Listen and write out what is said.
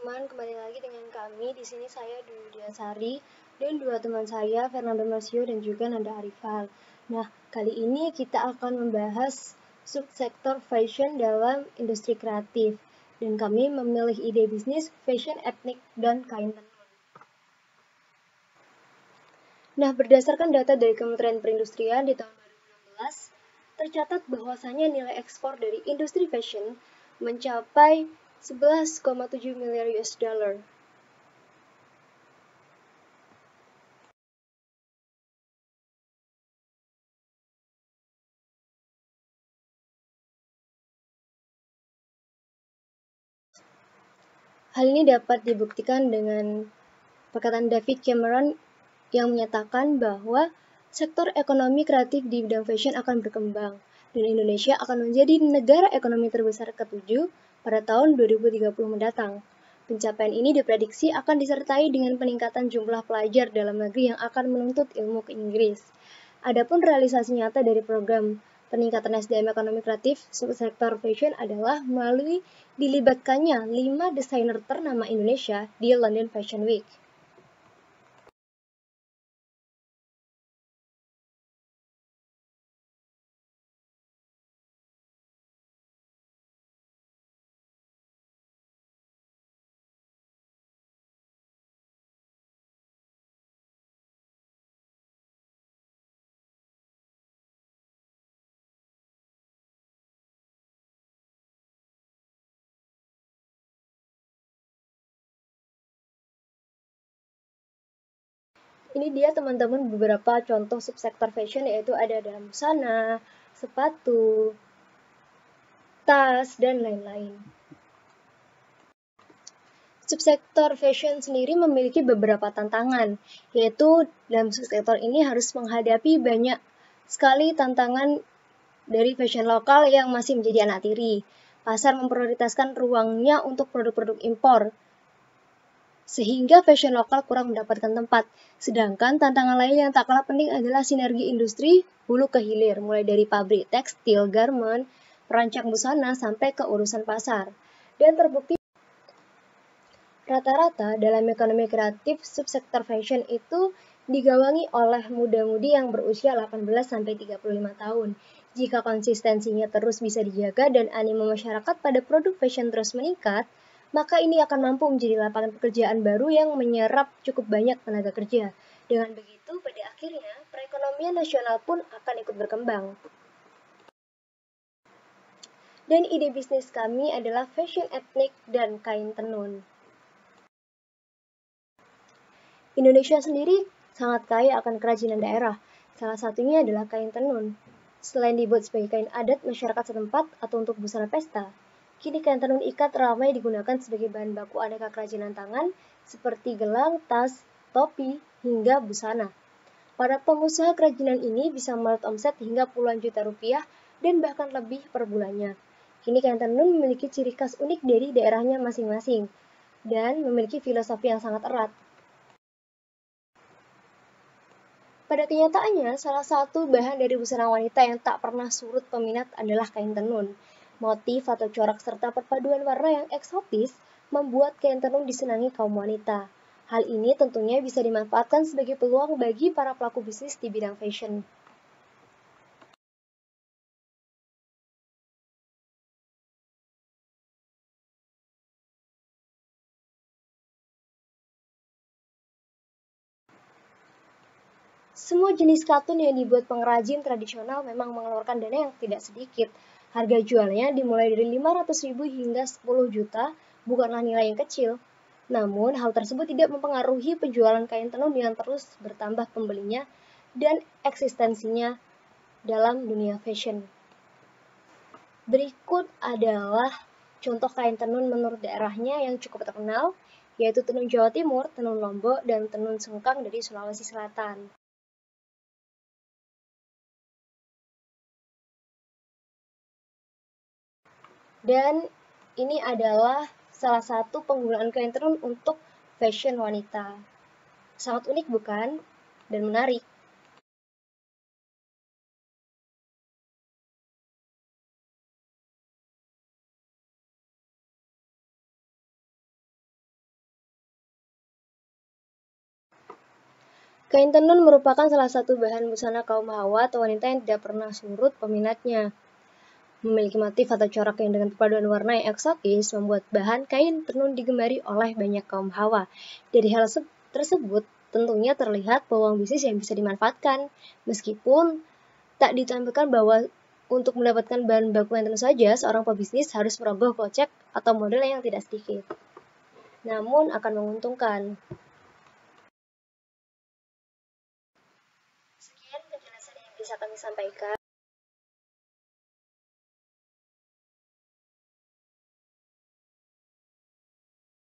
teman-teman, kembali lagi dengan kami. Di sini saya Dwi Sari dan dua teman saya, Fernando Masio dan juga Nanda Arifal. Nah, kali ini kita akan membahas subsektor fashion dalam industri kreatif. Dan kami memilih ide bisnis fashion etnik dan kain tenun. Nah, berdasarkan data dari Kementerian Perindustrian di tahun 2016, tercatat bahwasanya nilai ekspor dari industri fashion mencapai 11,7 miliar US dollar. Hal ini dapat dibuktikan dengan perkataan David Cameron yang menyatakan bahwa sektor ekonomi kreatif di bidang fashion akan berkembang dan Indonesia akan menjadi negara ekonomi terbesar ke-7 pada tahun 2030 mendatang. Pencapaian ini diprediksi akan disertai dengan peningkatan jumlah pelajar dalam negeri yang akan menuntut ilmu ke Inggris. Adapun realisasi nyata dari program peningkatan SDM ekonomi kreatif subsektor fashion adalah melalui dilibatkannya 5 desainer ternama Indonesia di London Fashion Week. Ini dia teman-teman beberapa contoh subsektor fashion, yaitu ada dalam busana, sepatu, tas, dan lain-lain. Subsektor fashion sendiri memiliki beberapa tantangan, yaitu dalam subsektor ini harus menghadapi banyak sekali tantangan dari fashion lokal yang masih menjadi anak tiri. Pasar memprioritaskan ruangnya untuk produk-produk impor, sehingga fashion lokal kurang mendapatkan tempat. Sedangkan tantangan lain yang tak kalah penting adalah sinergi industri hulu ke hilir, mulai dari pabrik tekstil, garment, perancang busana, sampai ke urusan pasar. Dan terbukti rata-rata dalam ekonomi kreatif subsektor fashion itu digawangi oleh muda-mudi yang berusia 18-35 tahun. Jika konsistensinya terus bisa dijaga dan animo masyarakat pada produk fashion terus meningkat, maka ini akan mampu menjadi lapangan pekerjaan baru yang menyerap cukup banyak tenaga kerja. Dengan begitu, pada akhirnya, perekonomian nasional pun akan ikut berkembang. Dan ide bisnis kami adalah fashion etnik dan kain tenun. Indonesia sendiri sangat kaya akan kerajinan daerah. Salah satunya adalah kain tenun. Selain dibuat sebagai kain adat masyarakat setempat atau untuk busana pesta, kini kain tenun ikat ramai digunakan sebagai bahan baku aneka kerajinan tangan seperti gelang, tas, topi, hingga busana. Para pengusaha kerajinan ini bisa meraup omset hingga puluhan juta rupiah dan bahkan lebih per bulannya. Kini kain tenun memiliki ciri khas unik dari daerahnya masing-masing dan memiliki filosofi yang sangat erat. Pada kenyataannya, salah satu bahan dari busana wanita yang tak pernah surut peminat adalah kain tenun. Motif atau corak serta perpaduan warna yang eksotis membuat kain tenun disenangi kaum wanita. Hal ini tentunya bisa dimanfaatkan sebagai peluang bagi para pelaku bisnis di bidang fashion. Semua jenis katun yang dibuat pengrajin tradisional memang mengeluarkan dana yang tidak sedikit. Harga jualnya dimulai dari 500.000 hingga 10 juta, bukanlah nilai yang kecil. Namun, hal tersebut tidak mempengaruhi penjualan kain tenun yang terus bertambah pembelinya dan eksistensinya dalam dunia fashion. Berikut adalah contoh kain tenun menurut daerahnya yang cukup terkenal, yaitu tenun Jawa Timur, tenun Lombok, dan tenun Sengkang dari Sulawesi Selatan. Dan ini adalah salah satu penggunaan kain tenun untuk fashion wanita. Sangat unik bukan? Dan menarik. Kain tenun merupakan salah satu bahan busana kaum Hawa atau wanita yang tidak pernah surut peminatnya. Memiliki motif atau corak yang dengan perpaduan warna yang eksotis membuat bahan kain tenun digemari oleh banyak kaum Hawa. Dari hal tersebut, tentunya terlihat peluang bisnis yang bisa dimanfaatkan, meskipun tak ditampilkan bahwa untuk mendapatkan bahan baku yang tentu saja, seorang pebisnis harus merogoh kocek atau modal yang tidak sedikit. Namun akan menguntungkan. Sekian penjelasan yang bisa kami sampaikan.